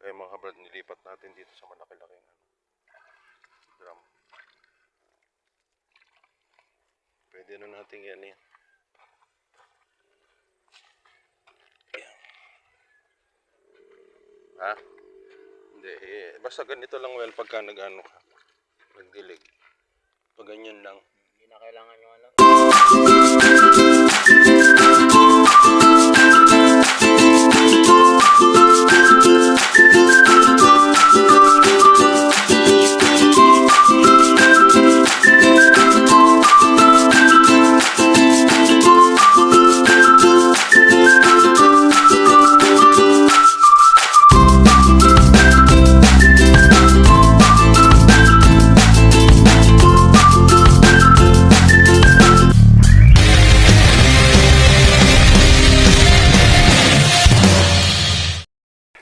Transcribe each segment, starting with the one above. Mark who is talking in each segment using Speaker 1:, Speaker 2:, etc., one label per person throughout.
Speaker 1: Kaya mga kabrad, nilipat natin dito sa malaki-laking drum. Pwede na natin yan eh. Ha? Hindi eh. Basta ganito lang well pagka nag-ano ka. Nagdilig. Pag ganyan lang.
Speaker 2: Hindi na kailangan yung ano.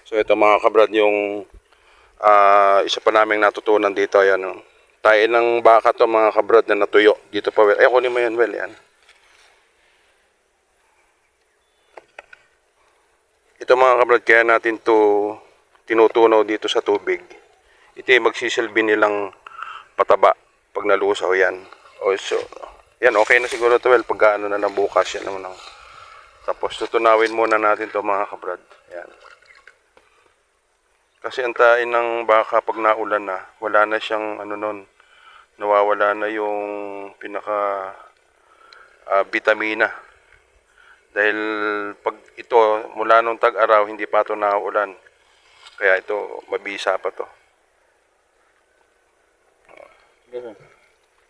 Speaker 1: So ito mga kabrad yung isa pa naming natutunan dito. Ayan o. Tayo ng baka to mga kabrad na natuyo. Dito pa well. Eh kunin mo yan well yan. Ito mga kabrad kaya natin to tinutunaw dito sa tubig. Ito yung magsisilbi nilang pataba pag nalusaw yan. O so, yan okay na siguro to well pag ano na lang bukas yan naman. Tapos tutunawin muna natin to mga kabrad. Yan. Kasi antayin ng baka pag naulan na, wala na siyang ano nun, nawawala na yung pinaka vitamina. Dahil pag ito mula nung tag-araw hindi pa ito naulan. Kaya ito mabisa pa to.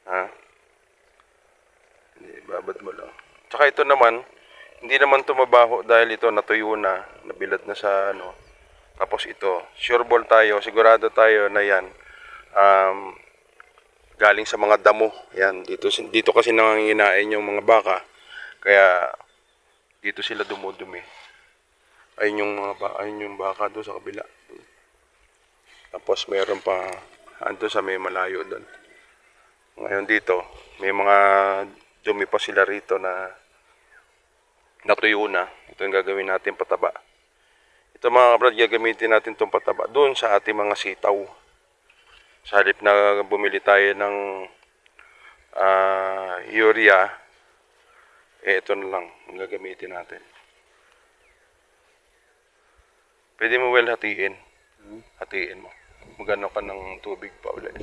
Speaker 1: Ha? Hindi, babad mo lang. Tsaka ito naman, hindi naman ito mabaho dahil ito natuyo na, nabilad na sa ano. Tapos ito, sure ball tayo, sigurado tayo na yan galing sa mga damo. Yan, dito kasi nanginginain yung mga baka. Kaya dito sila dumudumi. Ayun yung baka doon sa kabila. Tapos mayroon pa ando sa may malayo doon. Ngayon dito, may mga dumi pa sila rito na natuyo na. Ito yung gagawin natin pataba. Ito mga kabrad, gagamitin natin itong pataba doon sa ating mga sitaw. Sa halip na bumili tayo ng urea, eh ito na lang ang gagamitin natin. Pwede mo well hatiin. Hatiin mo. Magano ka ng tubig pa ulit.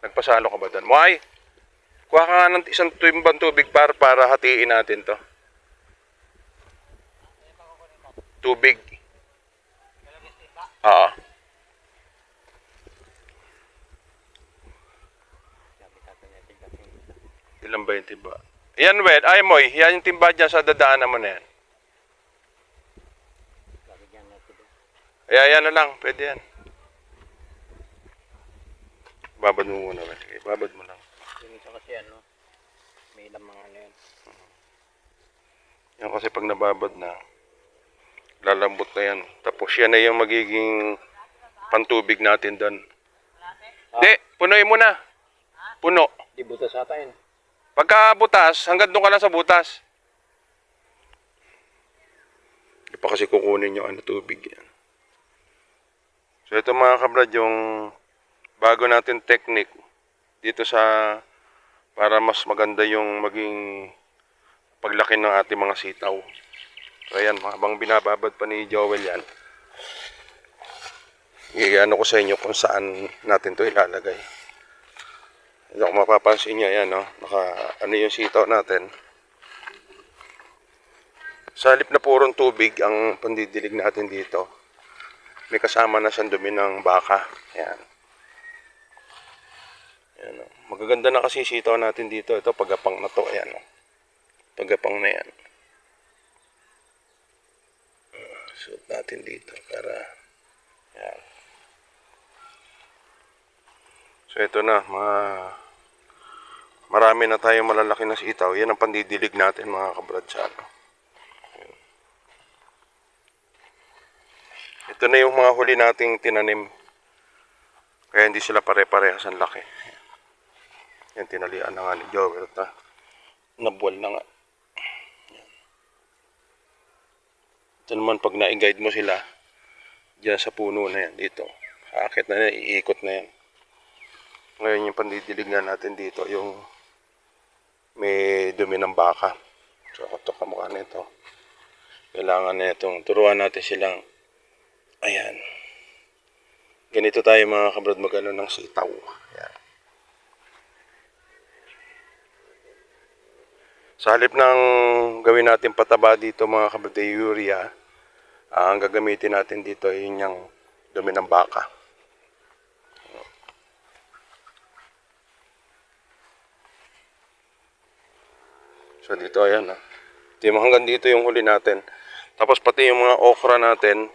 Speaker 1: Nagpasalo ka ba doon? Why? Kuha ka nga ng isang timbang tubig para hatiin natin to. Tubig. Oo. Ilan ba yung timba? Yan, well. Ay, Moy. Yan yung timba dyan sa dadaanan mo na yan. Yan na lang. Pwede yan. Babad mo muna. Sige, babad mo lang.
Speaker 2: Yung isa kasi ano, may lamang ano yan.
Speaker 1: Yan kasi pag nababad na, lalambot na yan. Tapos yan na yung magiging pantubig natin doon. Hindi, punoy mo na. Puno.
Speaker 2: Di butas ata yun.
Speaker 1: Pagka butas, hanggang doon ka lang sa butas. Hindi pa kasi kukunin yung tubig yan. So ito mga kabrad, yung bago natin technique dito sa para mas maganda yung maging paglaki ng ating mga sitaw. So ayan, habang binababad pa ni Joel yan, i-ano ko sa inyo kung saan natin to ilalagay. Kung mapapansin nyo, yan, no? Ano yung sitaw natin. Sa halip na purong tubig ang pandidilig natin dito, may kasama na siyang dumi ng baka. Yan. Yan, no? Magaganda na kasi sitaw natin dito. Ito, pagapang na to. Ayan, no? Pagapang na yan. Suot natin dito para yan. So ito na, marami na tayong malalaki na sitaw. Yan ang pandidilig natin mga kabrad sa ano. Ito na yung mga huli nating tinanim. Kaya hindi sila pare-parehas ang laki. Yan, tinalian na nga ni Joel. Nabuwal na nga. Ito naman pag na-guide mo sila, Diyan sa puno na yan, dito. Aakit na yan, iikot na yan. Ngayon yung pandidilig nga natin dito, yung may dumi ng baka. So, ito kamukha nito. Kailangan na itong turuan natin silang, ayan. Ganito tayo mga kabrad magano ng sitaw. Ayan. Sa halip ng gawin natin pataba dito mga kabrad urea, ang gagamitin natin dito ay yung dumi ng baka. So dito ayan hanggang dito yung huli natin. Tapos pati yung mga okra natin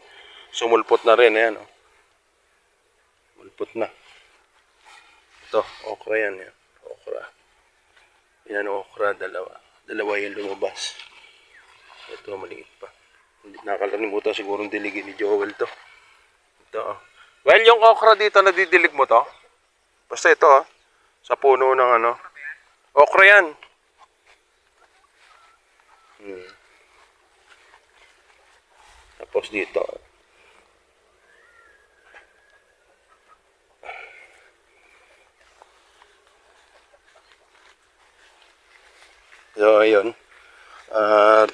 Speaker 1: sumulpot na rin ayan. Sumulpot na. Ito, okra yan. Okra. Yan okra, dalawa. Dalawa yung lumabas. Ito maliit pa. Hindi nakakalimutan siguro diligin ni Joel to. Ito Well, yung okra dito nadidilig mo to. Basta ito sa puno ng okra yan. Tapos dito. So, ayun. At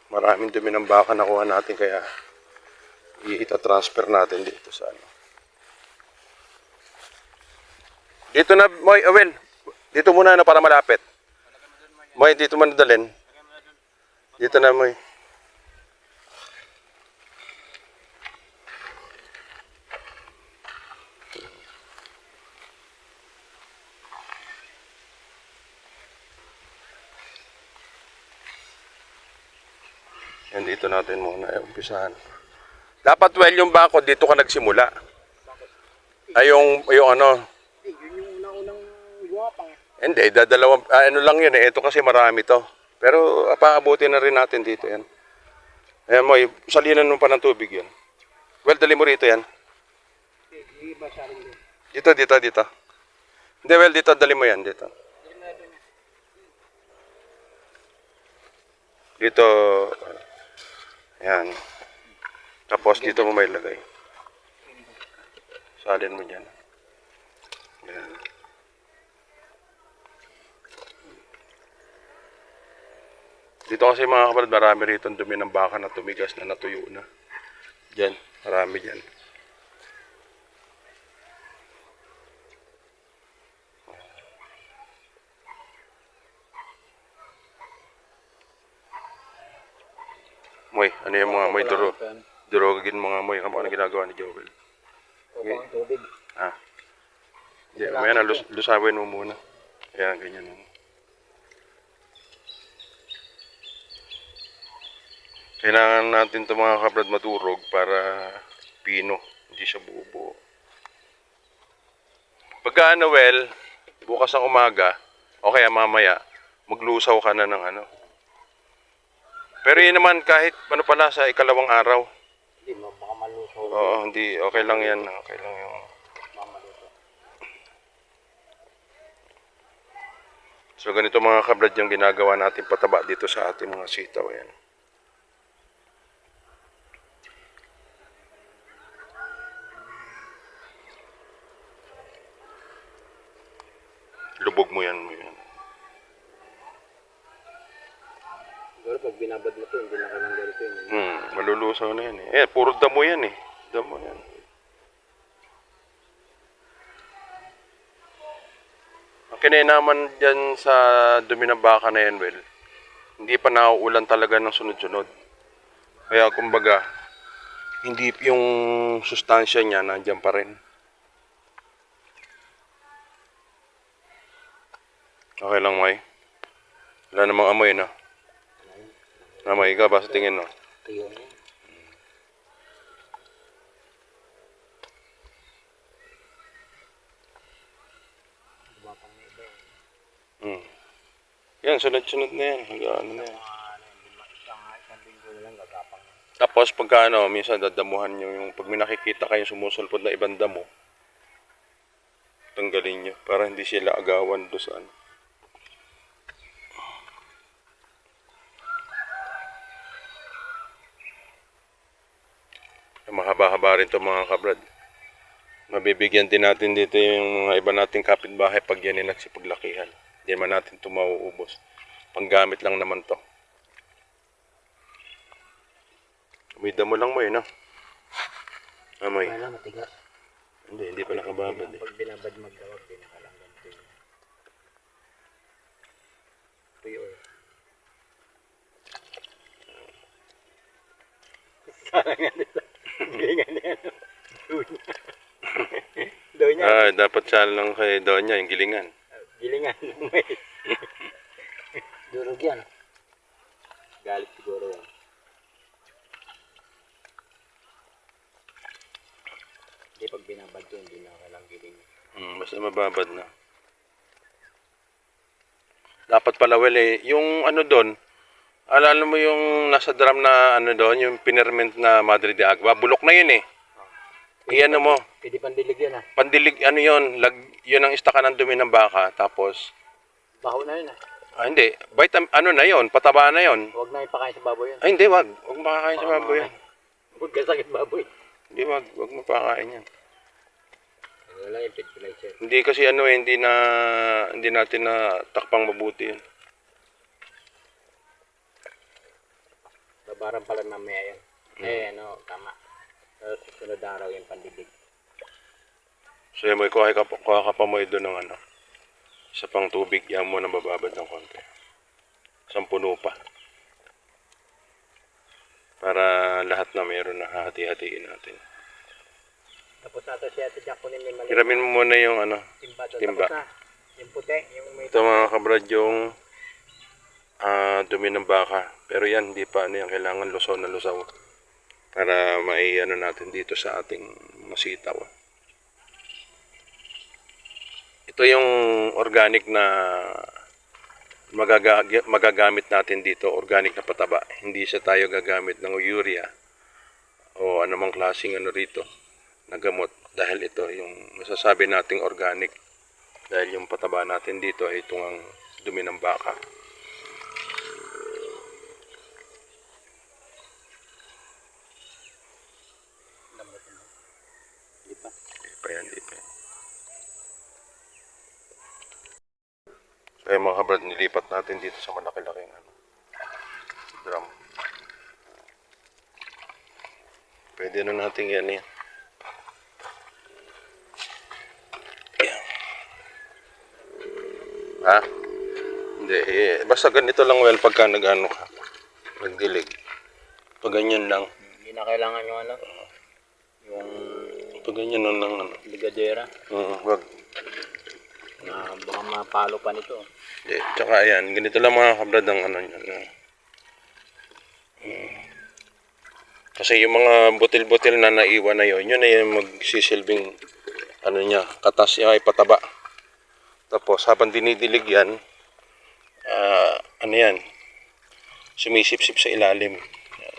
Speaker 1: maraming dumi ng baka nakuha natin kaya i-transfer natin dito sa Dito na, Moy, Awel. Dito muna para malapit. Moy, dito man dalhin. Dito na, Moy. Yan, dito natin muna umpisahan. Dapat yung bako dito ka nagsimula. Ay yung
Speaker 2: Yun yung unang-unang guwapang.
Speaker 1: Hindi, dadalawang lang yun eh. Ito kasi marami to. Pero paabutin na rin natin dito yan. Ayan mo, salinan mo pa ng tubig yan. Well, dali mo rito yan.
Speaker 2: Iba sa rin din.
Speaker 1: Dito. Hindi, well, dito, dali mo yan, dito. Dito, yan. Tapos dito mo may lagay. Salin mo dyan. Yan. Dito kasi mga kaparad, marami rito dumi ng baka na tumigas na natuyo na. Diyan, marami dyan. Moy, ano yung mga moy durogin mga moy, ano ginagawa ni Joel?
Speaker 2: Okay. Tubig.
Speaker 1: Hindi, may lusawin mo muna. Ayan, ganyan mo. Kailangan natin ito mga kabrad madurog para pino, hindi siya buo-buo. Pagka bukas ng umaga, o kaya mamaya, maglusaw ka na ng Pero yun naman kahit pala sa ikalawang araw.
Speaker 2: Hindi mo, baka malusaw.
Speaker 1: Oo, hindi. Okay lang yan. Okay lang yung
Speaker 2: Mamalusaw.
Speaker 1: So ganito mga kabrad yung ginagawa natin pataba dito sa ating mga sitaw. Ayan. Lubog mo yan.
Speaker 2: Pero pag binabad mo ito, hindi na kailang ganito yun.
Speaker 1: Malulusaw na yan eh. Puro damo yan eh. Damo yan. Ang kinainaman dyan sa dumi ng baka na yan, well, hindi pa nauulan talaga ng sunod-sunod. Kaya kumbaga, hindi yung sustansya niya nandiyan pa rin. Okay lang, May. Wala namang amoy na. Namay ka ba sa tingin, no?
Speaker 2: Tuyo na yun. Guwapang na iba yun.
Speaker 1: Yan, sunod-sunod na yan. Hanggang na yan.
Speaker 2: Isang linggo na lang gagapang na.
Speaker 1: Tapos pagka minsan dadamuhan nyo yung pag may nakikita kayo sumusulpot na ibang damo, tanggalin nyo para hindi sila agawan doon sa Mahaba-haba rin to mga kabrad. Mabibigyan din natin dito yung mga iba nating kapitbahay pag yan ay nagsipaglakihan. Hindi man natin ito mauubos. Panggamit lang naman to. May damo lang mo yun, no? Amoy.
Speaker 2: Wala, matigas.
Speaker 1: Hindi pa nakababad eh.
Speaker 2: Pag binabad magdawag, di nakalanggan ito yun. Tuyo eh. Salangan nila. Gilingan niya. Doon niya.
Speaker 1: Dapat siya lang kay Donya, yung gilingan.
Speaker 2: Gilingan. May. Durog yan. Galit siguro yan. Hindi pag binabad to, hindi na kailang gilingan.
Speaker 1: Basta mababad na. Dapat pala, well eh, yung ano doon, alala mo yung nasa drum na ano doon, yung pinerment na Madre de Agua, bulok na yun eh. Iyan mo,
Speaker 2: Pwede pandilig yan ah.
Speaker 1: pandilig, ano yun, yun ang istakan ng dumi ng baka, tapos,
Speaker 2: Baho na yun ah.
Speaker 1: hindi, ano na yun, pataba na yun.
Speaker 2: Huwag na ipakain sa baboy yun.
Speaker 1: Ay hindi, wag makakain sa baboy yan.
Speaker 2: Huwag kasakit baboy.
Speaker 1: Hindi, wag mapakain yan.
Speaker 2: Wala yung fertilizer.
Speaker 1: Hindi kasi ano eh, hindi natin na takpang mabuti yun.
Speaker 2: Babaran pala mamaya yun. Ano, tama. Sa susunod araw yung pandilig.
Speaker 1: So yun, kuha ka pa mo doon ng ano, isa pang tubig, yan mo na bababad ng konti. Isang puno pa. Para lahat na meron na hati-hatiin natin.
Speaker 2: Tapos ata siya ito Jack kunin may mali.
Speaker 1: Hiramin mo muna yung ano,
Speaker 2: Timba to.
Speaker 1: timba.
Speaker 2: Tapos na. Yung puti, yung may
Speaker 1: Ito mga kabrad yung dumi ng baka. Pero yan, hindi pa ano yan, kailangan lusaw na lusaw. Para ano natin dito sa ating masitaw. Ito yung organic na magagamit natin dito, organic na pataba. Hindi siya tayo gagamit ng urea o anumang klaseng ano rito na gamot. Dahil ito yung masasabi nating organic. Dahil yung pataba natin dito ay itong ang dumi ng baka.
Speaker 2: Di pa.
Speaker 1: Di pa yan. Kaya mga kabrad, nilipat natin dito sa malaki-laking drum. Pwede na natin yan yan. Ha? Hindi, basta ganito lang well pagka nag-ano ka. Nagdilig. Pag ganyan lang.
Speaker 2: Hindi na kailangan yung ano. Yung
Speaker 1: Pag ganyan lang ano.
Speaker 2: ligadera.
Speaker 1: Wag.
Speaker 2: Na baka mapalo pa nito.
Speaker 1: Tsaka ayan, ganito lang mga kabrad ang ano nyo. Kasi yung mga butil-butil na naiwan na yun na yung magsisilbing ano niya, katas niya ay pataba. Tapos habang dinidilig yan, ano yan, sumisip-sip sa ilalim. Yan.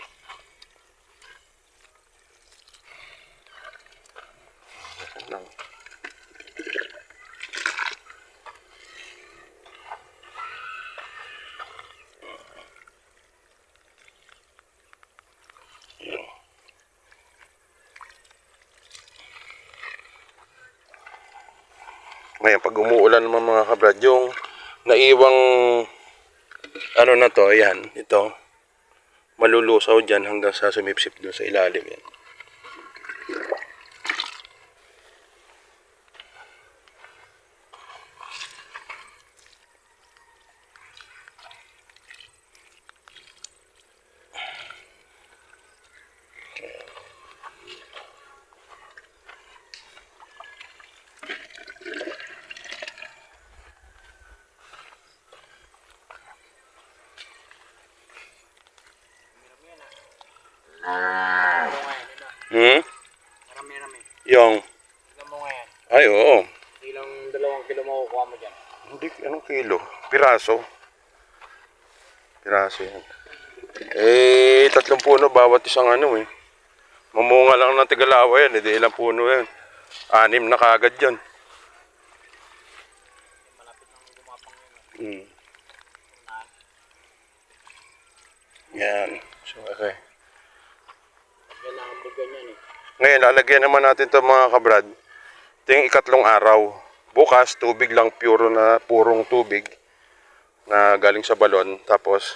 Speaker 1: Lang. Ngayon, pag umuulan naman mga kabrad, yung naiwang ano na to, ayan, ito, malulusaw dyan hanggang sa sumipsip dun sa ilalim yan.
Speaker 2: Marami-rami.
Speaker 1: Yung,
Speaker 2: Ilan mo ngayon?
Speaker 1: ay oo.
Speaker 2: Ilang 2 kilo makukuha mo dyan?
Speaker 1: Hindi, anong kilo? Piraso. Piraso yan. 3 puno bawat isang ano eh. Mamunga lang ng Tigalawa yan, hindi ilang puno yan. 6 na kagad yan.
Speaker 2: Malapit nang gumapang yun.
Speaker 1: Yan. So, okay.
Speaker 2: Yan ang ganyan eh.
Speaker 1: Ngayon, lalagyan naman natin ito mga kabrad. Ito yung ikatlong araw. Bukas, tubig lang, purong tubig na galing sa balon. Tapos,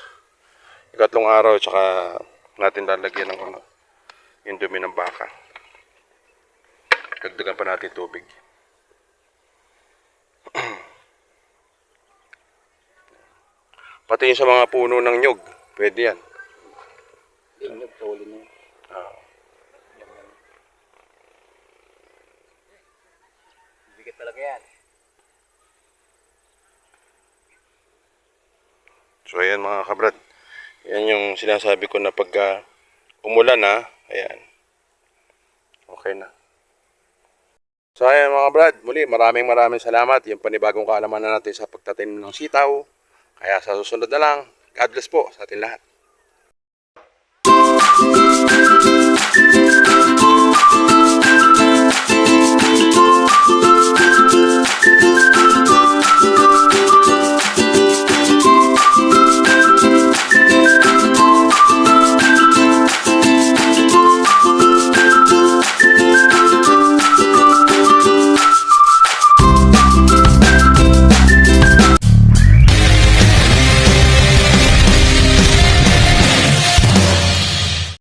Speaker 1: ikatlong araw, tsaka natin lalagyan ng yung dumi ng baka. Dagdagan pa natin tubig. Pati yung sa mga puno ng nyog, pwede yan.
Speaker 2: Hindi, nagtuli na yun.
Speaker 1: Ah.
Speaker 2: Bigat talaga yan.
Speaker 1: So ayan mga kabrad. Yan yung sinasabi ko na pagka umulan na, ayan. Okay na. So ayan mga brad, muli maraming salamat. Yung panibagong kaalaman na natin sa pagtatanim ng sitaw. Kaya sa susunod na lang, God bless po sa atin lahat.